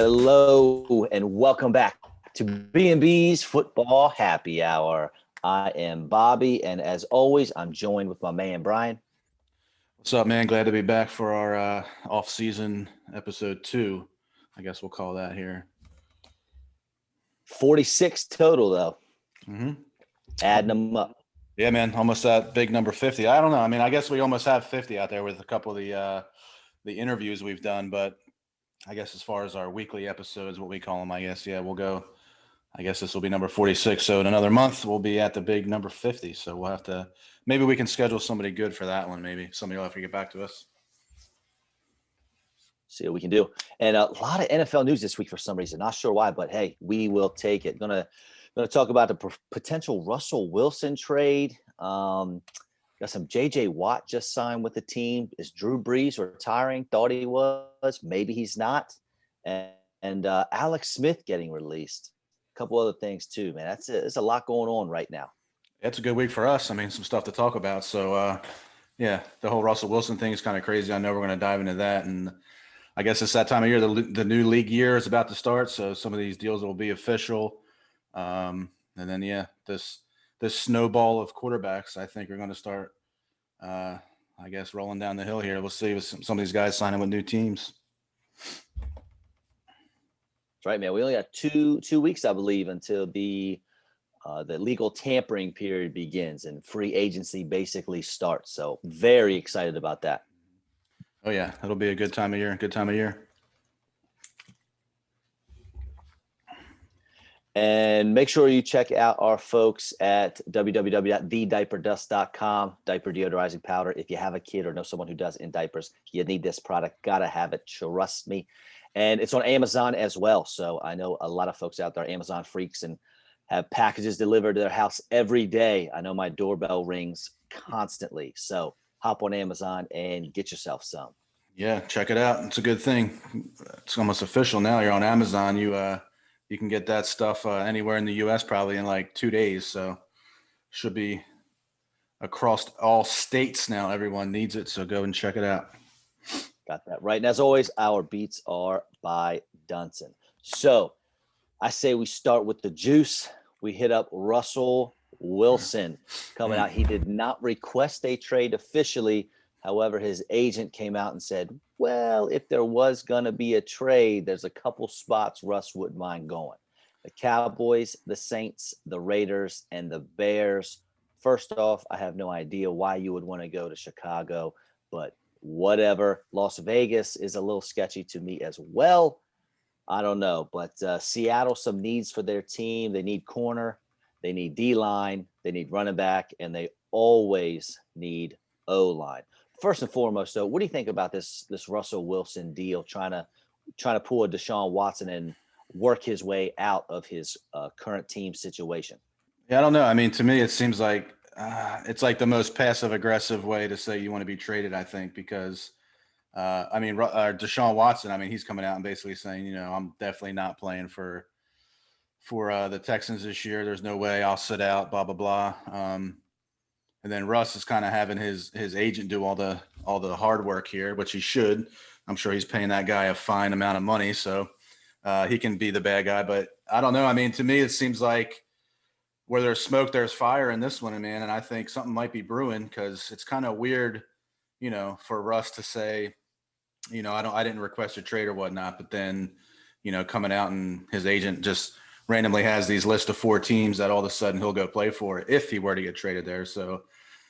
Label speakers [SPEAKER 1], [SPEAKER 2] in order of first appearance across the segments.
[SPEAKER 1] Hello and welcome back to B&B's Football Happy Hour. I am Bobby, and as always, I'm joined with my man Brian.
[SPEAKER 2] What's up, man? Glad to be back for our off-season episode 2. I guess we'll call that here.
[SPEAKER 1] 46 total, though.
[SPEAKER 2] Mm-hmm.
[SPEAKER 1] Adding them up.
[SPEAKER 2] Yeah, man. Almost that big number 50. I don't know. I mean, I guess we almost have 50 out there with a couple of the interviews we've done. But I guess as far as our weekly episodes, what we call them, I guess, yeah, we'll go. I guess this will be number 46. So in another month, we'll be at the big number 50. So we'll have to – maybe we can schedule somebody good for that one maybe. Somebody will have to get back to us.
[SPEAKER 1] See what we can do. And a lot of NFL news this week for some reason. Not sure why, but hey, we will take it. Gonna talk about the potential Russell Wilson trade. Got some J.J. Watt just signed with the team. Is Drew Brees retiring? Thought he was. Maybe he's not. And Alex Smith getting released. A couple other things too, man. There's a lot going on right now.
[SPEAKER 2] It's a good week for us. I mean, some stuff to talk about. So, yeah, the whole Russell Wilson thing is kind of crazy. I know we're going to dive into that. And I guess it's that time of year. The new league year is about to start. So some of these deals will be official. And then, yeah, this snowball of quarterbacks, I think, are going to start, I guess, rolling down the hill here. We'll see with some of these guys signing with new teams.
[SPEAKER 1] That's right, man. We only got two weeks, I believe, until the legal tampering period begins and free agency basically starts. So very excited about that.
[SPEAKER 2] Oh, yeah. It'll be a good time of year. Good time of year.
[SPEAKER 1] And make sure you check out our folks at www.thediaperdust.com. Diaper deodorizing powder. If you have a kid or know someone who does in diapers, you need this product. Gotta have it. Trust me. And it's on Amazon as well. So I know a lot of folks out there are Amazon freaks and have packages delivered to their house every day. I know my doorbell rings constantly. So hop on Amazon and get yourself some.
[SPEAKER 2] Yeah, check it out. It's a good thing. It's almost official now. You're on Amazon. You can get that stuff anywhere in the U.S. probably in like 2 days. So should be across all states now. Everyone needs it. So go and check it out.
[SPEAKER 1] Got that right. And as always, our beats are by Dunson. So I say we start with the juice. We hit up Russell Wilson coming out. He did not request a trade officially. However, his agent came out and said, well, if there was going to be a trade, there's a couple spots Russ wouldn't mind going. The Cowboys, the Saints, the Raiders, and the Bears. First off, I have no idea why you would want to go to Chicago, but whatever. Las Vegas is a little sketchy to me as well. I don't know, but Seattle, some needs for their team. They need corner, they need D-line, they need running back, and they always need O-line. First and foremost, though, what do you think about this Russell Wilson deal, trying to pull a Deshaun Watson and work his way out of his current team situation?
[SPEAKER 2] Yeah, I don't know. I mean, to me, it seems like it's like the most passive-aggressive way to say you want to be traded, I think, because I mean, Deshaun Watson, I mean, he's coming out and basically saying, I'm definitely not playing for the Texans this year. There's no way I'll sit out, blah, blah, blah. And then Russ is kind of having his agent do all the hard work here, which he should. I'm sure he's paying that guy a fine amount of money, so he can be the bad guy. But I don't know. I mean, to me, it seems like where there's smoke, there's fire in this one, man. And I think something might be brewing because it's kind of weird, for Russ to say, I didn't request a trade or whatnot, but then, coming out and his agent just randomly has these list of 4 teams that all of a sudden he'll go play for if he were to get traded there. So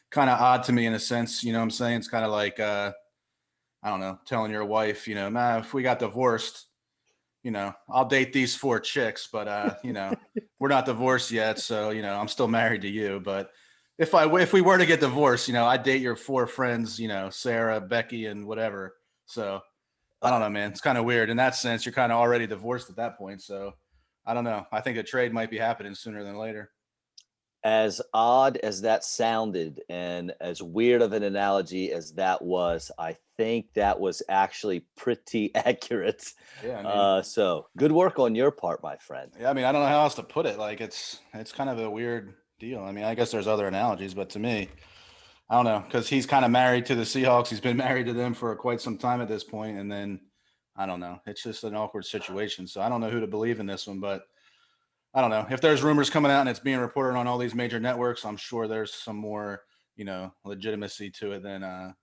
[SPEAKER 2] kind of odd to me in a sense, you know what I'm saying? It's kind of like, I don't know, telling your wife, if we got divorced, I'll date these 4 chicks, but, we're not divorced yet. So, I'm still married to you. But if we were to get divorced, I'd date your 4 friends, Sarah, Becky, and whatever. So I don't know, man. It's kind of weird in that sense. You're kind of already divorced at that point. So I don't know. I think a trade might be happening sooner than later.
[SPEAKER 1] As odd as that sounded and as weird of an analogy as that was, I think that was actually pretty accurate.
[SPEAKER 2] Yeah. I mean,
[SPEAKER 1] so good work on your part, my friend.
[SPEAKER 2] Yeah. I mean, I don't know how else to put it. Like it's kind of a weird deal. I mean, I guess there's other analogies, but to me, I don't know, because he's kind of married to the Seahawks. He's been married to them for quite some time at this point. And then, I don't know. It's just an awkward situation. So I don't know who to believe in this one, but I don't know. If there's rumors coming out and it's being reported on all these major networks, I'm sure there's some more, legitimacy to it than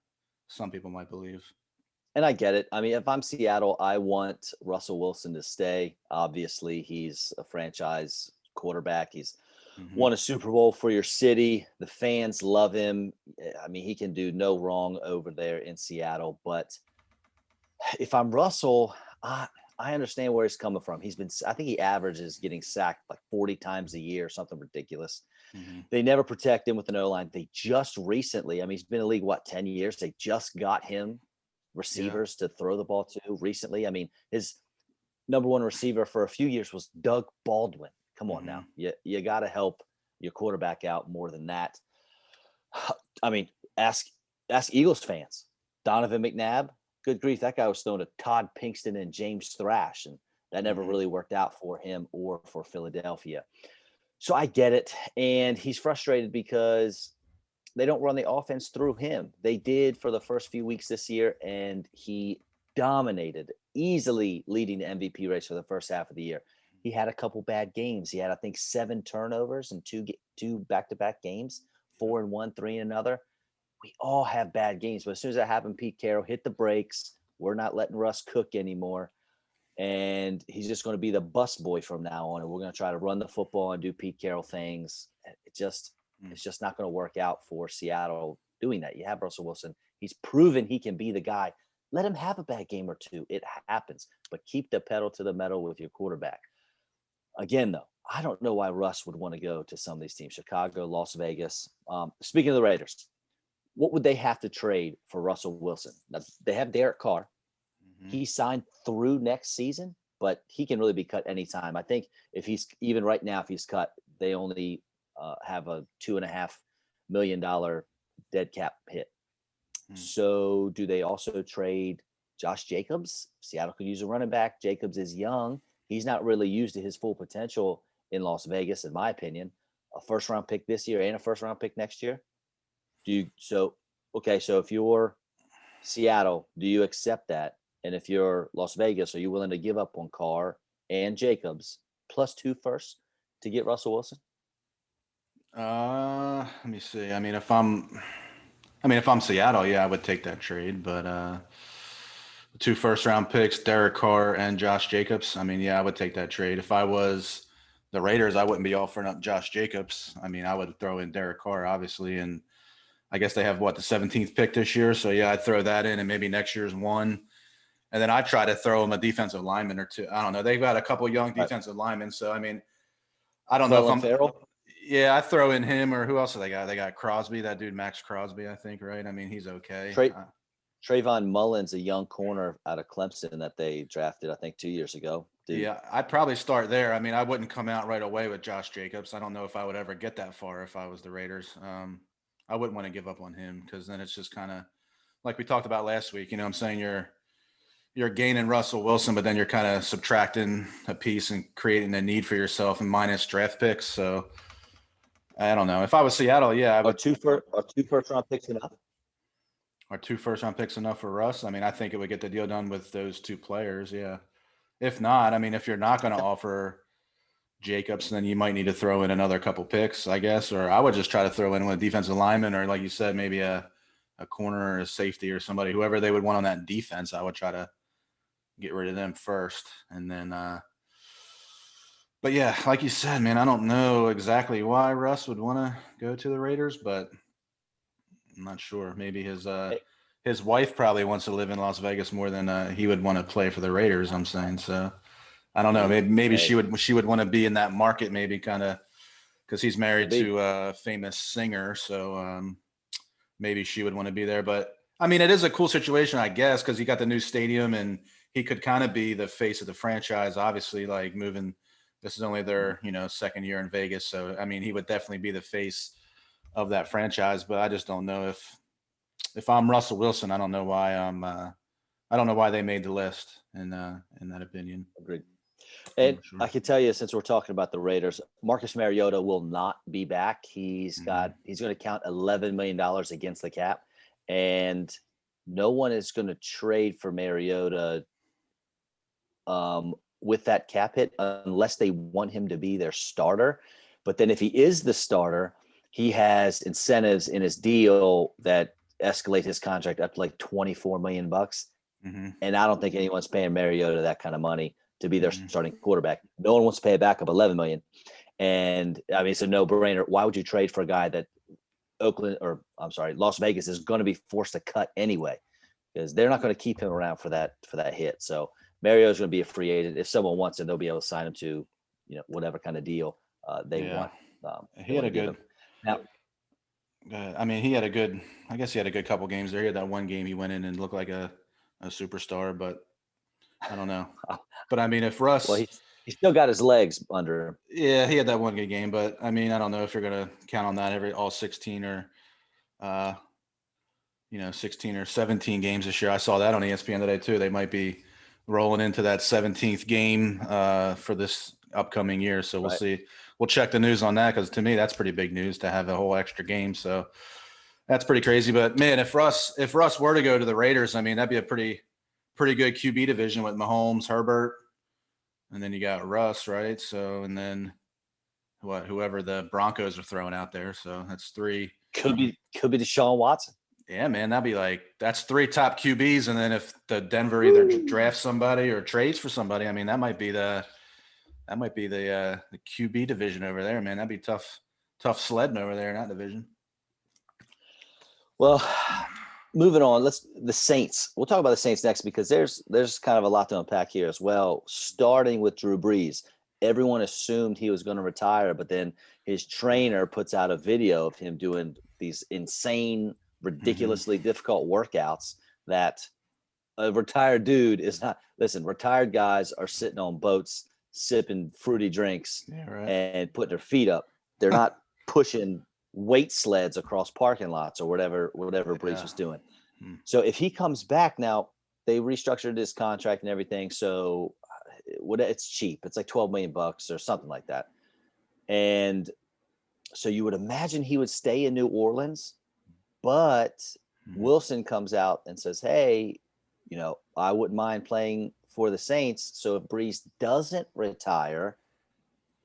[SPEAKER 2] some people might believe.
[SPEAKER 1] And I get it. I mean, if I'm Seattle, I want Russell Wilson to stay. Obviously, he's a franchise quarterback. He's
[SPEAKER 2] Mm-hmm.
[SPEAKER 1] won a Super Bowl for your city. The fans love him. I mean, he can do no wrong over there in Seattle. But if I'm Russell, I understand where he's coming from. I think he averages getting sacked like 40 times a year, something ridiculous.
[SPEAKER 2] Mm-hmm.
[SPEAKER 1] They never protect him with an O-line. They just recently, I mean, he's been in the league, 10 years? They just got him receivers to throw the ball to recently. I mean, his number one receiver for a few years was Doug Baldwin. Come on now. You got to help your quarterback out more than that. I mean, ask Eagles fans. Donovan McNabb, good grief, that guy was thrown to Todd Pinkston and James Thrash, and that never really worked out for him or for Philadelphia. So I get it. And he's frustrated because they don't run the offense through him. They did for the first few weeks this year, and he dominated, easily leading the MVP race for the first half of the year. He had a couple bad games. He had, I think, 7 turnovers in two back-to-back games, 4 in one, 3 in another. We all have bad games, but as soon as that happened, Pete Carroll hit the brakes. We're not letting Russ cook anymore. And he's just going to be the bus boy from now on. And we're going to try to run the football and do Pete Carroll things. It's just not going to work out for Seattle doing that. You have Russell Wilson. He's proven he can be the guy. Let him have a bad game or two. It happens, but keep the pedal to the metal with your quarterback. Again, though, I don't know why Russ would want to go to some of these teams, Chicago, Las Vegas. Speaking of the Raiders, what would they have to trade for Russell Wilson? Now, they have Derek Carr. He signed through next season, but he can really be cut anytime. I think if he's even right now, if he's cut, they only have a $2.5 million dead cap hit. So do they also trade Josh Jacobs? Seattle could use a running back. Jacobs is young. He's not really used to his full potential in Las Vegas, in my opinion. A first-round pick this year and a first-round pick next year. So if you're Seattle, do you accept that? And if you're Las Vegas, are you willing to give up on Carr and Jacobs plus 2 firsts to get Russell Wilson?
[SPEAKER 2] Let me see. I mean, if I'm Seattle, yeah, I would take that trade. But 2 first-round picks, Derek Carr and Josh Jacobs. I mean, yeah, I would take that trade. If I was the Raiders, I wouldn't be offering up Josh Jacobs. I mean, I would throw in Derek Carr, obviously, and I guess they have the 17th pick this year. So yeah, I'd throw that in, and maybe next year's 1. And then I try to throw them a defensive lineman or 2. I don't know. They've got a couple young defensive linemen. So, I mean, I don't know if I'm –
[SPEAKER 1] Farrell?
[SPEAKER 2] Yeah, I throw in him, or who else do they got? They got Crosby, that dude Max Crosby, I think, right? I mean, he's okay.
[SPEAKER 1] Trayvon Mullins, a young corner out of Clemson that they drafted, I think, 2 years ago.
[SPEAKER 2] Yeah, I'd probably start there. I mean, I wouldn't come out right away with Josh Jacobs. I don't know if I would ever get that far if I was the Raiders. I wouldn't want to give up on him because then it's just kind of like we talked about last week. I'm saying you're gaining Russell Wilson, but then you're kind of subtracting a piece and creating a need for yourself and minus draft picks. So I don't know. If I was Seattle, yeah, I would.
[SPEAKER 1] Are 2 first-round picks enough?
[SPEAKER 2] Are 2 first-round picks enough for Russ? I mean, I think it would get the deal done with those 2 players. Yeah. If not, I mean, if you're not going to offer Jacobs, then you might need to throw in another couple picks, I guess. Or I would just try to throw in a defensive lineman, or like you said, maybe a corner or a safety or somebody, whoever they would want on that defense. I would try to get rid of them first. And then, but yeah, like you said, man, I don't know exactly why Russ would want to go to the Raiders, but I'm not sure. Maybe his wife probably wants to live in Las Vegas more than he would want to play for the Raiders, I'm saying. So I don't know. Maybe she would want to be in that market, maybe kind of because he's married to a famous singer. So maybe she would want to be there. But I mean, it is a cool situation, I guess, because he got the new stadium and he could kind of be the face of the franchise, obviously, like moving. This is only their, second year in Vegas. So, I mean, he would definitely be the face of that franchise. But I just don't know if I'm Russell Wilson, I don't know why I don't know why they made the list in that opinion.
[SPEAKER 1] Agreed. And I can tell you, since we're talking about the Raiders, Marcus Mariota will not be back. He's going to count $11 million against the cap, and no one is going to trade for Mariota with that cap hit unless they want him to be their starter. But then if he is the starter, he has incentives in his deal that escalate his contract up to like $24 million.
[SPEAKER 2] Mm-hmm.
[SPEAKER 1] And I don't think anyone's paying Mariota that kind of money to be their
[SPEAKER 2] Mm-hmm.
[SPEAKER 1] starting quarterback. No one wants to pay a backup $11 million. And I mean, it's a no-brainer. Why would you trade for a guy that Las Vegas is going to be forced to cut anyway? Because they're not going to keep him around for that hit. So Mariota's going to be a free agent. If someone wants him, they'll be able to sign him to, whatever kind of deal they want.
[SPEAKER 2] He had a good.
[SPEAKER 1] Now,
[SPEAKER 2] I mean, he had a good. I guess he had a good couple games there. He had that one game he went in and looked like a superstar, but I don't know. But I mean, if Russ,
[SPEAKER 1] well, he still got his legs under him.
[SPEAKER 2] Yeah, he had that one good game, but I mean, I don't know if you're gonna count on that all 16 or 16 or 17 games this year. I saw that on ESPN today too. They might be rolling into that 17th game for this upcoming year. So we'll see. We'll check the news on that, because to me that's pretty big news to have a whole extra game. So that's pretty crazy. But man, if Russ were to go to the Raiders, I mean, that'd be a pretty good QB division with Mahomes, Herbert, and then you got Russ, right? So, and then whoever the Broncos are throwing out there. So that's three.
[SPEAKER 1] Could be Deshaun Watson.
[SPEAKER 2] Yeah, man, that's three top QBs, and then if the Denver either drafts somebody or trades for somebody, I mean, that might be the QB division over there, man. That'd be tough sledding over there in that division.
[SPEAKER 1] Well, moving on, the Saints. We'll talk about the Saints next, because there's kind of a lot to unpack here as well. Starting with Drew Brees, everyone assumed he was going to retire, but then his trainer puts out a video of him doing these insane, ridiculously difficult workouts that a retired dude is not. Listen, retired guys are sitting on boats sipping fruity drinks and putting their feet up. They're not pushing weight sleds across parking lots or whatever Brees was doing. So if he comes back now, they restructured his contract and everything. So it's cheap. It's like $12 million or something like that. And so you would imagine he would stay in New Orleans, but Wilson comes out and says, hey, I wouldn't mind playing for the Saints. So if Brees doesn't retire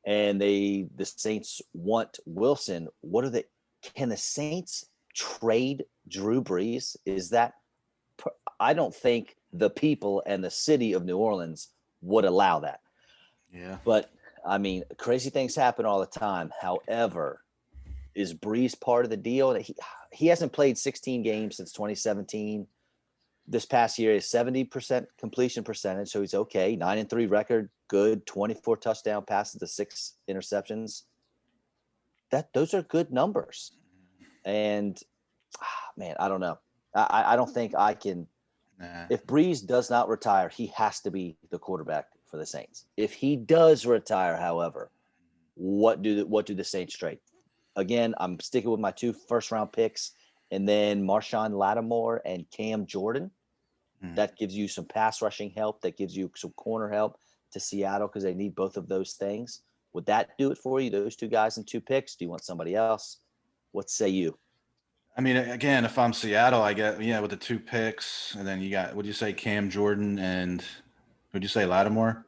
[SPEAKER 1] and the Saints want Wilson, can the Saints trade Drew Brees? I don't think the people and the city of New Orleans would allow that.
[SPEAKER 2] Yeah.
[SPEAKER 1] But I mean, crazy things happen all the time. However, is Brees part of the deal? He hasn't played 16 games since 2017. This past year is 70% completion percentage, so he's okay. 9-3 record, good. 24 touchdown passes to 6 interceptions. Those are good numbers. And man, I don't know. I don't think I can. Nah. If Brees does not retire, he has to be the quarterback for the Saints. If he does retire, however, what do the Saints trade? Again, I'm sticking with my 2 first-round picks, and then Marshawn Lattimore and Cam Jordan. That gives you some pass rushing help. That gives you some corner help to Seattle, because they need both of those things. Would that do it for you, those 2 guys and 2 picks? Do you want somebody else? What say you?
[SPEAKER 2] I mean, again, if I'm Seattle, I get, with the 2 picks, and then you got, would you say Cam Jordan and would you say Lattimore?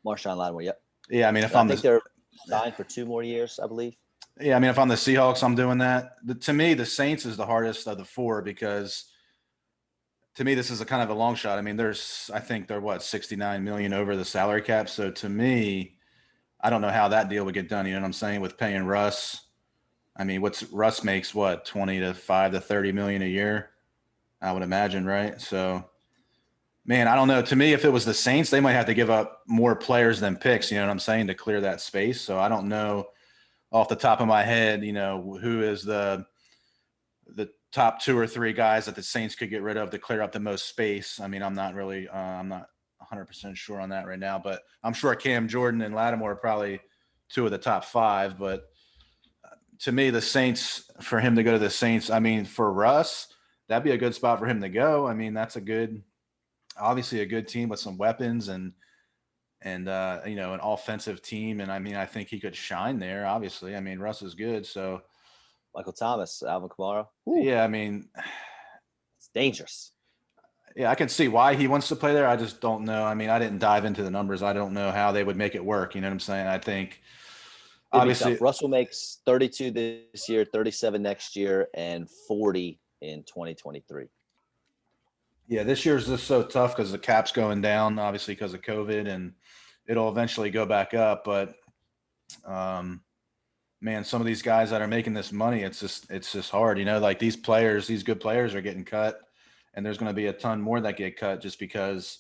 [SPEAKER 1] Marshawn Lattimore, yep.
[SPEAKER 2] Yeah, I mean,
[SPEAKER 1] I think they're signed for 2 more years, I believe.
[SPEAKER 2] Yeah, I mean, if I'm the Seahawks, I'm doing that. To me, the Saints is the hardest of the 4, because to me, this is a kind of a long shot. I mean, I think they're $69 million over the salary cap. So to me, I don't know how that deal would get done. You know what I'm saying? With paying Russ. I mean, Russ makes 25 to 30 million a year, I would imagine, right? So, man, I don't know. To me, if it was the Saints, they might have to give up more players than picks, you know what I'm saying, to clear that space. So I don't know off the top of my head, who is the top 2 or 3 guys that the Saints could get rid of to clear up the most space. I mean, I'm not really, I'm not 100% sure on that right now, but I'm sure Cam Jordan and Lattimore are probably 2 of the top 5. But to me, the Saints, for him to go to the Saints, I mean, for Russ, that'd be a good spot for him to go. I mean, that's obviously a good team with some weapons and an offensive team. And I mean, I think he could shine there, obviously. I mean, Russ is good. So
[SPEAKER 1] Michael Thomas, Alvin Kamara.
[SPEAKER 2] Yeah, I mean,
[SPEAKER 1] it's dangerous.
[SPEAKER 2] Yeah, I can see why he wants to play there. I just don't know. I mean, I didn't dive into the numbers. I don't know how they would make it work. You know what I'm saying? I think
[SPEAKER 1] It'd be
[SPEAKER 2] obviously,
[SPEAKER 1] tough. Russell makes 32 this year, 37 next year, and 40 in 2023.
[SPEAKER 2] yeah, this year's just so tough because the cap's going down, obviously because of COVID, and it'll eventually go back up. But um, man, some of these guys that are making this money, it's just hard. You know, like these players, these good players are getting cut, and there's going to be a ton more that get cut just because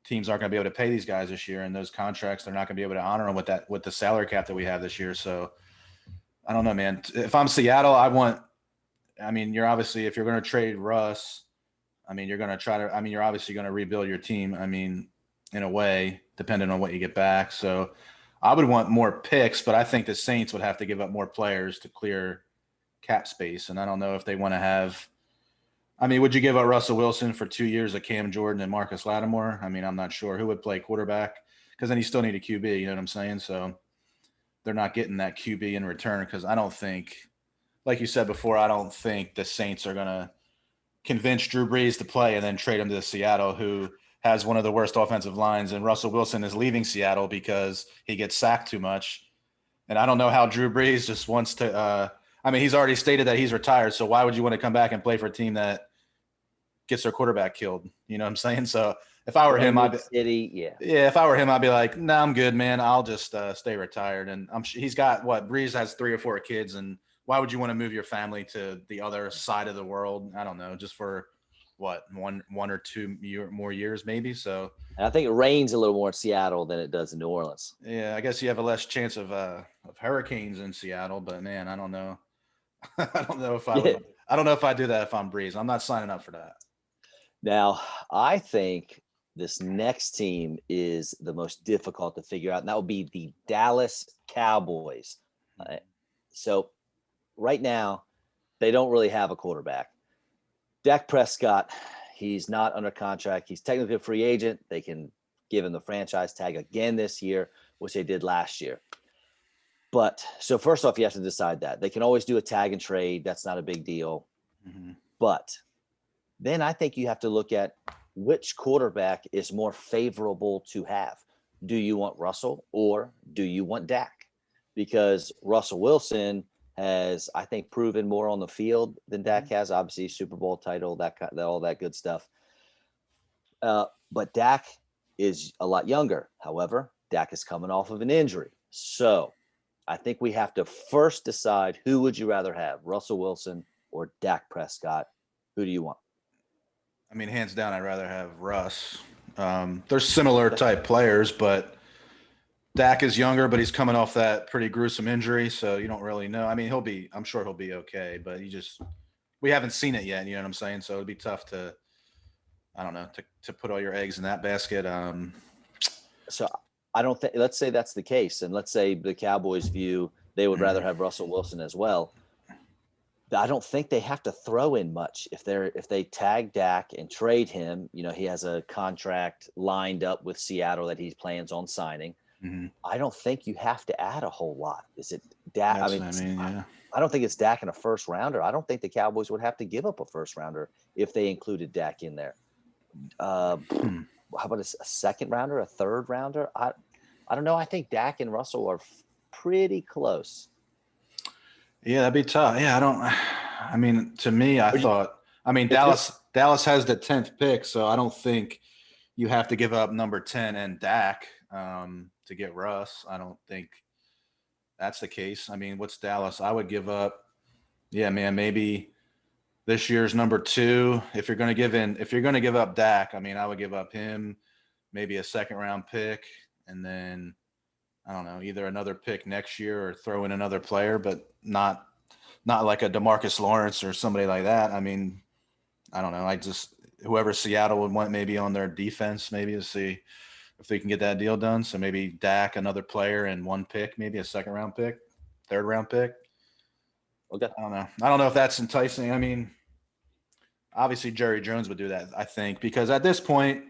[SPEAKER 2] teams aren't going to be able to pay these guys this year, and those contracts they're not going to be able to honor them with the salary cap that we have this year. So I don't know, man. If I'm Seattle, I mean, you're obviously if you're going to trade Russ, I mean, you're going to try to. I mean, you're obviously going to rebuild your team. I mean, in a way, depending on what you get back. So I would want more picks, but I think the Saints would have to give up more players to clear cap space, and I don't know if they want to have. I mean, would you give up Russell Wilson for 2 years of Cam Jordan and Marcus Lattimore? I mean, I'm not sure who would play quarterback because then you still need a QB. You know what I'm saying? So they're not getting that QB in return because I don't think, like you said before, I don't think the Saints are going to convince Drew Brees to play and then trade him to Seattle, who has one of the worst offensive lines. And Russell Wilson is leaving Seattle because he gets sacked too much. And I don't know how Drew Brees just wants to. I mean, he's already stated that he's retired. So why would you want to come back and play for a team that gets their quarterback killed? You know what I'm saying? So if I were him,
[SPEAKER 1] Yeah.
[SPEAKER 2] If I were him, I'd be like, nah, I'm good, man. I'll just stay retired. And he's got what Brees has 3 or 4 kids, and why would you want to move your family to the other side of the world? I don't know, just for what one or two more years, maybe. So
[SPEAKER 1] And I think it rains a little more in Seattle than it does in New Orleans.
[SPEAKER 2] yeah, I guess you have a less chance of hurricanes in Seattle, but man, I don't know. I don't know if I
[SPEAKER 1] Yeah.
[SPEAKER 2] would. I don't know if I do that if I'm Breeze. I'm not signing up for that.
[SPEAKER 1] Now, I think this next team is the most difficult to figure out, and that would be the Dallas Cowboys. Uh, so, right now, they don't really have a quarterback. Dak Prescott, he's not under contract. He's technically a free agent. They can give him the franchise tag again this year, which they did last year. But so, first off, you have to decide that. They can always do a tag and trade. That's not a big deal.
[SPEAKER 2] Mm-hmm.
[SPEAKER 1] But then I think you have to look at which quarterback is more favorable to have. Do you want Russell or do you want Dak? Because Russell Wilson has, I think, proven more on the field than Dak has. Obviously, Super Bowl title, all that good stuff. But Dak is a lot younger. However, Dak is coming off of an injury. So I think we have to first decide who would you rather have, Russell Wilson or Dak Prescott? Who do you want?
[SPEAKER 2] I mean, hands down, I'd rather have Russ. They're similar type players, but Dak is younger, but he's coming off that pretty gruesome injury, so you don't really know. I mean, I'm sure he'll be okay, but we haven't seen it yet. You know what I'm saying? So it'd be tough to, I don't know, to put all your eggs in that basket.
[SPEAKER 1] So I don't think, let's say that's the case. And let's say the Cowboys view, they would rather have Russell Wilson as well. I don't think they have to throw in much if they tag Dak and trade him. You know, he has a contract lined up with Seattle that he plans on signing.
[SPEAKER 2] Mm-hmm.
[SPEAKER 1] I don't think you have to add a whole lot. Is it Dak?
[SPEAKER 2] That's what I mean, yeah.
[SPEAKER 1] I don't think it's Dak in a first rounder. I don't think the Cowboys would have to give up a first rounder if they included Dak in there. How about a second rounder, a third rounder? I don't know. I think Dak and Russell are pretty close.
[SPEAKER 2] Yeah, that'd be tough. Yeah, I mean, to me, Dallas has the 10th pick, so I don't think you have to give up number 10 and Dak to get Russ. I don't think that's the case. I mean, what's Dallas? I would give up, yeah, man, maybe this year's number 2. If you're going to give up Dak, I mean, I would give up him, maybe a second round pick, and then I don't know, either another pick next year or throw in another player, but not like a DeMarcus Lawrence or somebody like that. I mean, I don't know. Whoever Seattle would want maybe on their defense, maybe to see if they can get that deal done. So maybe Dak, another player, and one pick, maybe a second round pick, third round pick.
[SPEAKER 1] Okay.
[SPEAKER 2] I don't know. I don't know if that's enticing. I mean, obviously Jerry Jones would do that, I think, because at this point,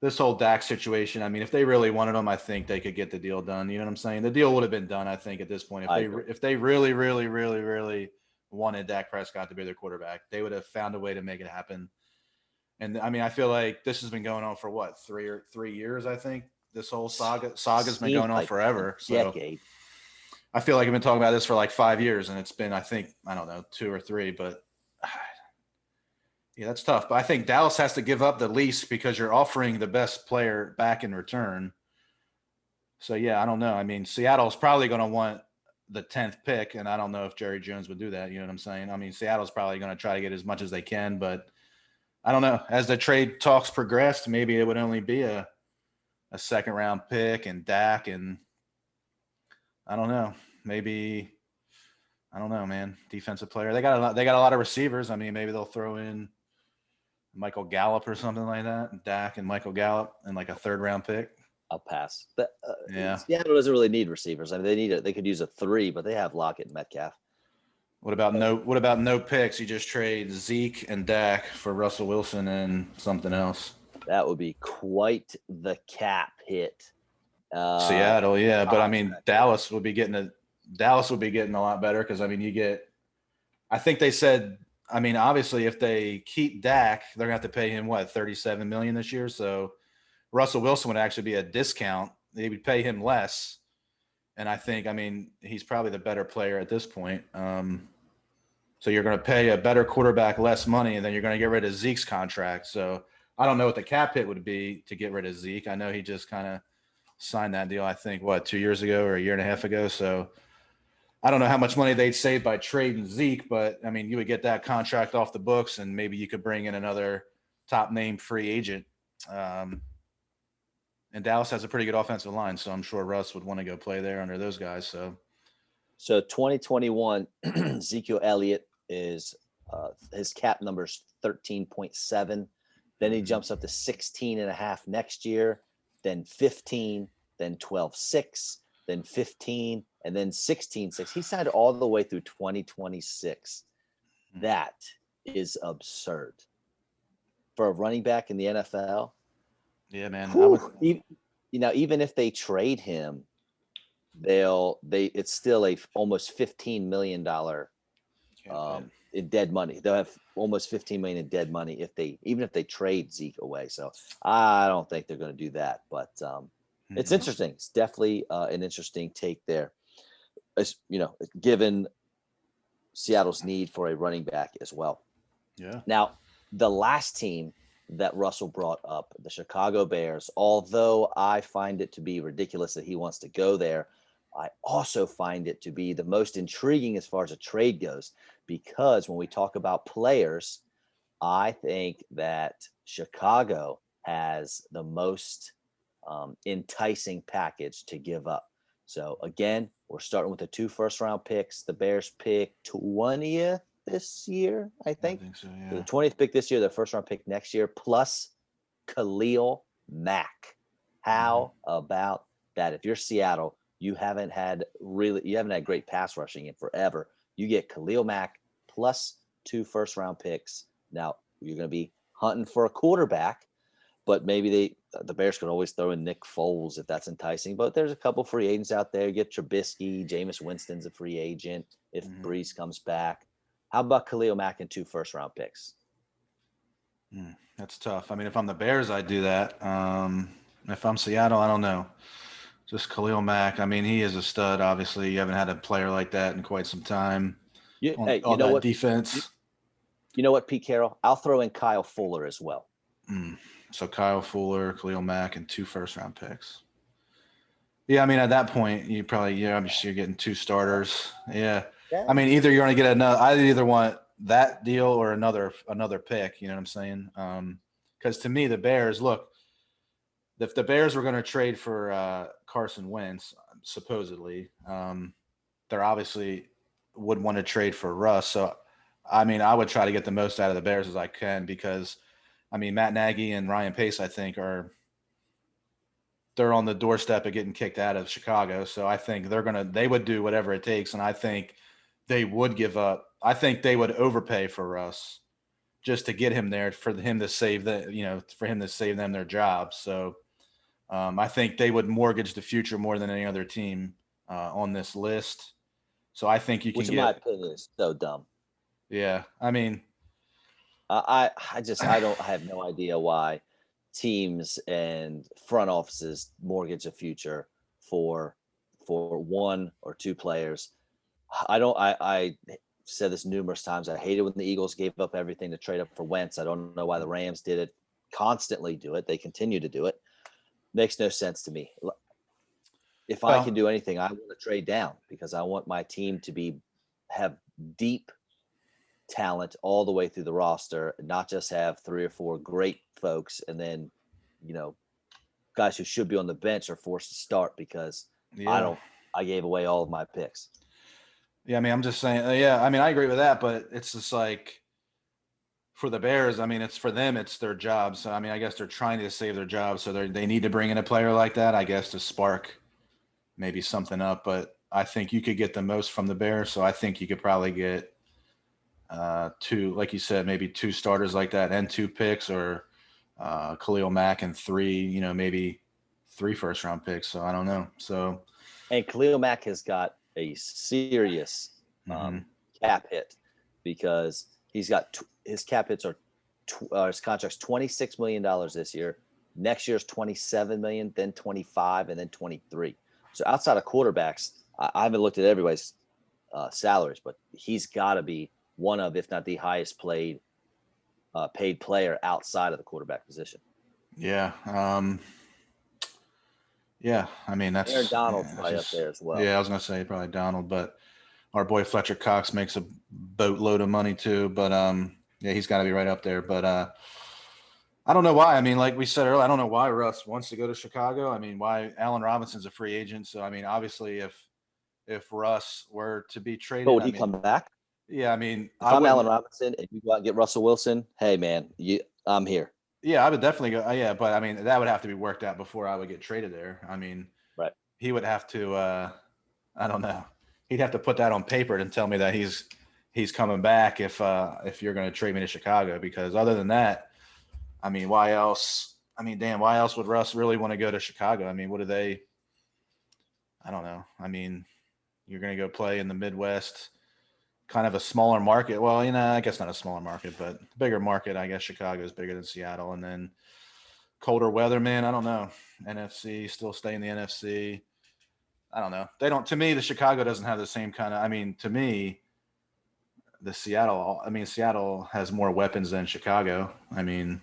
[SPEAKER 2] this whole Dak situation, I mean, if they really wanted him, I think they could get the deal done. You know what I'm saying? The deal would have been done, I think, at this point. If they really, really, really, really wanted Dak Prescott to be their quarterback, they would have found a way to make it happen. And I mean, I feel like this has been going on for what, 3 years, I think. This whole saga's been
[SPEAKER 1] Seems
[SPEAKER 2] going on
[SPEAKER 1] like a
[SPEAKER 2] forever. So
[SPEAKER 1] decade.
[SPEAKER 2] I feel like I've been talking about this for like 5 years, and it's been, I think, I don't know, 2 or 3, but yeah, that's tough. But I think Dallas has to give up the least because you're offering the best player back in return. So yeah, I don't know. I mean, Seattle's probably going to want the 10th pick, and I don't know if Jerry Jones would do that. You know what I'm saying? I mean, Seattle's probably going to try to get as much as they can, but I don't know. As the trade talks progressed, maybe it would only be a second round pick and Dak, and I don't know. Maybe I don't know, man. Defensive player. They got a lot of receivers. I mean, maybe they'll throw in Michael Gallup or something like that. Dak and Michael Gallup and like a third round pick.
[SPEAKER 1] I'll pass. But
[SPEAKER 2] Yeah.
[SPEAKER 1] Seattle doesn't really need receivers. I mean, they could use a 3, but they have Lockett and Metcalf.
[SPEAKER 2] What about no picks? You just trade Zeke and Dak for Russell Wilson and something else.
[SPEAKER 1] That would be quite the cap hit.
[SPEAKER 2] Seattle, yeah, but I mean Dallas would be getting a lot better because I mean I think they said, I mean, obviously if they keep Dak, they're gonna have to pay him what, $37 million this year. So Russell Wilson would actually be a discount. They would pay him less. And I think, I mean, he's probably the better player at this point. So you're going to pay a better quarterback less money, and then you're going to get rid of Zeke's contract. So I don't know what the cap hit would be to get rid of Zeke. I know he just kind of signed that deal, I think, 2 years ago or a year and a half ago. So I don't know how much money they'd save by trading Zeke, but, I mean, you would get that contract off the books, and maybe you could bring in another top-name free agent. And Dallas has a pretty good offensive line, so I'm sure Russ would want to go play there under those guys. So
[SPEAKER 1] 2021, Ezekiel Elliott is his cap number is 13.7. Then he jumps up to 16.5 next year, then 15, then 12.6, then 15, and then 16.6. He signed all the way through 2026. That is absurd for a running back in the NFL.
[SPEAKER 2] Yeah, man.
[SPEAKER 1] Even if they trade him, it's still almost $15 million in dead money. They'll have almost $15 million in dead money even if they trade Zeke away. So I don't think they're going to do that. But it's interesting. It's definitely an interesting take there. As, given Seattle's need for a running back as well.
[SPEAKER 2] Yeah.
[SPEAKER 1] Now, the last team that Russell brought up, the Chicago Bears, although I find it to be ridiculous that he wants to go there, I also find it to be the most intriguing as far as a trade goes, because when we talk about players, I think that Chicago has the most enticing package to give up. So again, we're starting with the 2 first-round picks. The Bears pick 20th this year, I think.
[SPEAKER 2] So, yeah.
[SPEAKER 1] The 20th pick this year, the first-round pick next year, plus Khalil Mack. How about that? If you're Seattle, you haven't had great pass rushing in forever. You get Khalil Mack plus 2 first-round picks. Now, you're going to be hunting for a quarterback, but maybe the Bears could always throw in Nick Foles if that's enticing. But there's a couple free agents out there. You get Trubisky, Jameis Winston's a free agent if Brees comes back. How about Khalil Mack and 2 first-round picks?
[SPEAKER 2] That's tough. I mean, if I'm the Bears, I'd do that. If I'm Seattle, I don't know. Just Khalil Mack. I mean, he is a stud. Obviously, you haven't had a player like that in quite some time. Defense.
[SPEAKER 1] You know what, Pete Carroll? I'll throw in Kyle Fuller as well.
[SPEAKER 2] So Kyle Fuller, Khalil Mack, and 2 first-round picks. Yeah, I mean, at that point, obviously you're getting 2 starters. Yeah. I mean, either you're going to get I either want that deal or another pick. You know what I'm saying? Because to me, the Bears, look, if the Bears were going to trade for Carson Wentz, supposedly, they're obviously would want to trade for Russ. So, I mean, I would try to get the most out of the Bears as I can because, I mean, Matt Nagy and Ryan Pace, I think, they're on the doorstep of getting kicked out of Chicago. So I think they would do whatever it takes. And I think they would give up. I think they would overpay for Russ just to get him there for him to save them their jobs. So I think they would mortgage the future more than any other team on this list. So I think you can
[SPEAKER 1] Which in my opinion is so dumb.
[SPEAKER 2] Yeah. I mean,
[SPEAKER 1] I have no idea why teams and front offices mortgage a future for one or two players. I said this numerous times. I hated when the Eagles gave up everything to trade up for Wentz. I don't know why the Rams did it, constantly do it. They continue to do it. Makes no sense to me. If I can
[SPEAKER 2] Well,
[SPEAKER 1] do anything, I want to trade down because I want my team to have deep talent all the way through the roster, not just have three or four great folks and then, you know, guys who should be on the bench are forced to start because
[SPEAKER 2] yeah.
[SPEAKER 1] I gave away all of my picks.
[SPEAKER 2] Yeah, I mean, I'm just saying, yeah, I mean, I agree with that, but it's just like for the Bears, I mean, it's for them, it's their job. So, I mean, I guess they're trying to save their job. So they need to bring in a player like that, I guess, to spark maybe something up. But I think you could get the most from the Bears. So I think you could probably get two, like you said, maybe two starters like that and two picks, or Khalil Mack and three, maybe 3 first-round picks. So I don't know. So,
[SPEAKER 1] And Khalil Mack has got a serious
[SPEAKER 2] mhm.
[SPEAKER 1] cap hit because he's got his cap hits are his contract's $26 million this year. Next year's 27 million, then 25, and then 23. So outside of quarterbacks, I haven't looked at everybody's salaries, but he's got to be one of, if not the highest paid player outside of the quarterback position.
[SPEAKER 2] Yeah. Yeah, I mean
[SPEAKER 1] Aaron
[SPEAKER 2] that's
[SPEAKER 1] Donald's
[SPEAKER 2] yeah, it's
[SPEAKER 1] probably up
[SPEAKER 2] just
[SPEAKER 1] there as well.
[SPEAKER 2] yeah. I was gonna say probably Donald, but our boy Fletcher Cox makes a boatload of money too. But yeah, he's got to be right up there. But I don't know why. I mean, like we said earlier, I don't know why Russ wants to go to Chicago. I mean, why Allen Robinson's a free agent. So I mean, obviously, if Russ were to be
[SPEAKER 1] But
[SPEAKER 2] traded,
[SPEAKER 1] would
[SPEAKER 2] I
[SPEAKER 1] he
[SPEAKER 2] mean,
[SPEAKER 1] come back?
[SPEAKER 2] yeah, I mean,
[SPEAKER 1] If
[SPEAKER 2] I
[SPEAKER 1] I'm Allen
[SPEAKER 2] wouldn't.
[SPEAKER 1] Robinson and you go out and get Russell Wilson, hey man, I'm here.
[SPEAKER 2] Yeah, I would definitely go. Yeah, but I mean, that would have to be worked out before I would get traded there. I mean,
[SPEAKER 1] Right.
[SPEAKER 2] he would have to. I don't know. He'd have to put that on paper and tell me that he's coming back if you're going to trade me to Chicago. Because other than that, I mean, why else? I mean, damn, why else would Russ really want to go to Chicago? I mean, what do they? I don't know. I mean, you're going to go play in the Midwest, kind of a smaller market. Well, I guess not a smaller market, but bigger market. I guess Chicago is bigger than Seattle, and then colder weather, man. I don't know. NFC, still stay in the NFC. I don't know. They don't. To me, the Chicago doesn't have the same kind of. I mean, to me, the Seattle. I mean, Seattle has more weapons than Chicago. I mean,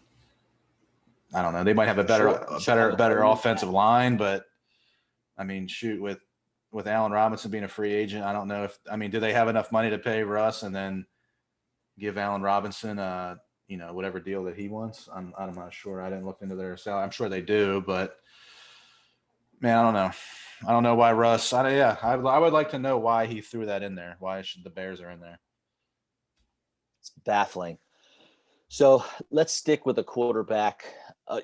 [SPEAKER 2] I don't know. They might have a
[SPEAKER 1] For sure. Chicago's
[SPEAKER 2] better
[SPEAKER 1] always
[SPEAKER 2] offensive
[SPEAKER 1] back.
[SPEAKER 2] line, but I mean, shoot, with Allen Robinson being a free agent, I don't know if. I mean, do they have enough money to pay Russ and then give Allen Robinson whatever deal that he wants? I'm not sure. I didn't look into their salary. I'm sure they do, but man, I don't know. I don't know why Russ. I would like to know why he threw that in there. Why should the Bears are in there?
[SPEAKER 1] It's baffling. So let's stick with the quarterback.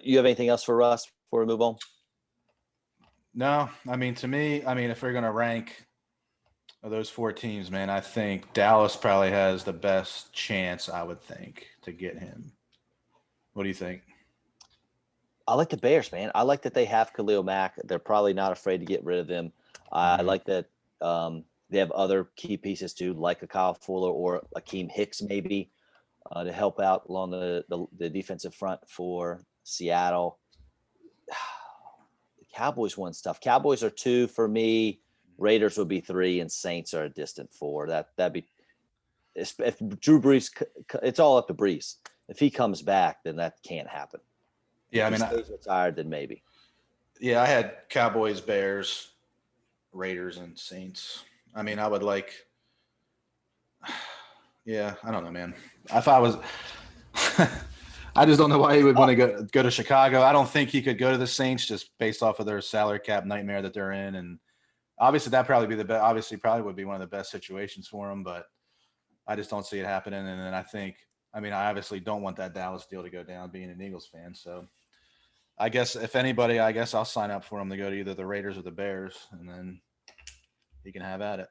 [SPEAKER 1] You have anything else for us before we move on?
[SPEAKER 2] No, I mean to me, I mean if we're gonna rank of those 4 teams, man, I think Dallas probably has the best chance. I would think to get him. What do you think?
[SPEAKER 1] I like the Bears, man. I like that they have Khalil Mack. They're probably not afraid to get rid of him. I
[SPEAKER 2] Mm-hmm.
[SPEAKER 1] like that they have other key pieces too, like a Kyle Fuller or Akeem Hicks maybe to help out along the defensive front for Seattle. The Cowboys won stuff. Cowboys are 2 for me. Raiders would be 3, and Saints are a distant 4. That'd be if Drew Brees. It's all up to Brees. If he comes back, then that can't happen.
[SPEAKER 2] Yeah,
[SPEAKER 1] If
[SPEAKER 2] I
[SPEAKER 1] he
[SPEAKER 2] mean,
[SPEAKER 1] stays retired, then maybe.
[SPEAKER 2] yeah, I had Cowboys, Bears, Raiders, and Saints. I mean, I would like. Yeah, I don't know, man. If I was, I just don't know why he would want to go to Chicago. I don't think he could go to the Saints just based off of their salary cap nightmare that they're in, and obviously that probably be the best. Obviously, probably would be one of the best situations for him, but I just don't see it happening. And then I think, I mean, I obviously don't want that Dallas deal to go down, being an Eagles fan. So I guess if anybody, I guess I'll sign up for him to go to either the Raiders or the Bears, and then he can have at it.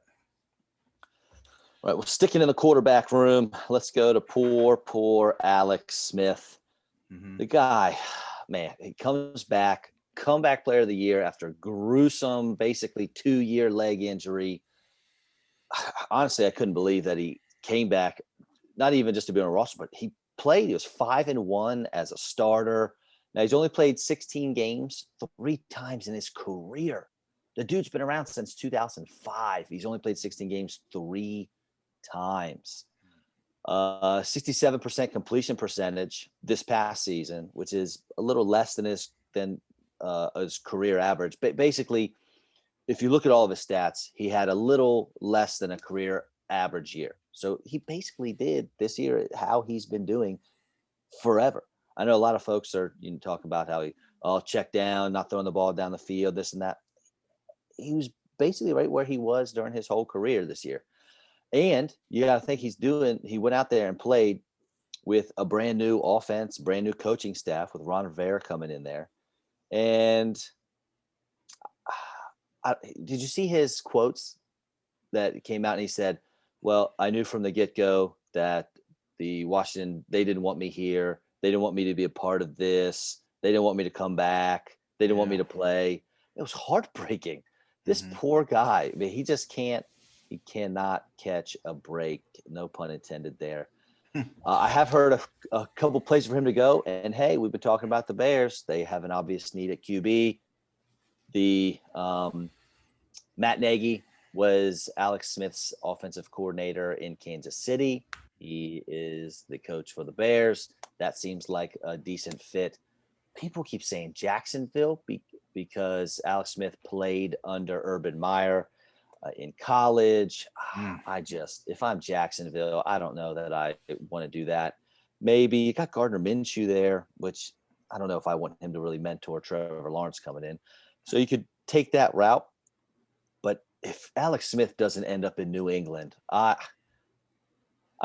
[SPEAKER 1] All right, we're sticking in the quarterback room. Let's go to poor Alex Smith.
[SPEAKER 2] Mm-hmm.
[SPEAKER 1] The guy, man, he comes back, comeback player of the year after a gruesome, basically 2-year leg injury. Honestly, I couldn't believe that he came back, not even just to be on a roster, but he played. He was 5-1 as a starter. Now he's only played 16 games 3 times in his career. The dude's been around since 2005. He's only played 16 games 3 times. 67% completion percentage this past season, which is a little less than his career average. But basically, if you look at all of his stats, he had a little less than a career average year. So he basically did this year how he's been doing forever. I know a lot of folks are talking about how he check down, not throwing the ball down the field, this and that. He was basically right where he was during his whole career this year. And you got to think he went out there and played with a brand new offense, brand new coaching staff with Ron Rivera coming in there. And did you see his quotes that came out? And he said, well, I knew from the get-go that the Washington, they didn't want me here. They didn't want me to be a part of this. They didn't want me to come back. They didn't want me to play. It was heartbreaking. This poor guy, I mean, he cannot catch a break. No pun intended there. I have heard a couple places for him to go. And hey, we've been talking about the Bears. They have an obvious need at QB. The Matt Nagy was Alex Smith's offensive coordinator in Kansas City. He is the coach for the Bears. That seems like a decent fit. People keep saying Jacksonville because Alex Smith played under Urban Meyer in college. If I'm Jacksonville, I don't know that I want to do that. Maybe you got Gardner Minshew there, which I don't know if I want him to really mentor Trevor Lawrence coming in. So you could take that route. But if Alex Smith doesn't end up in New England, I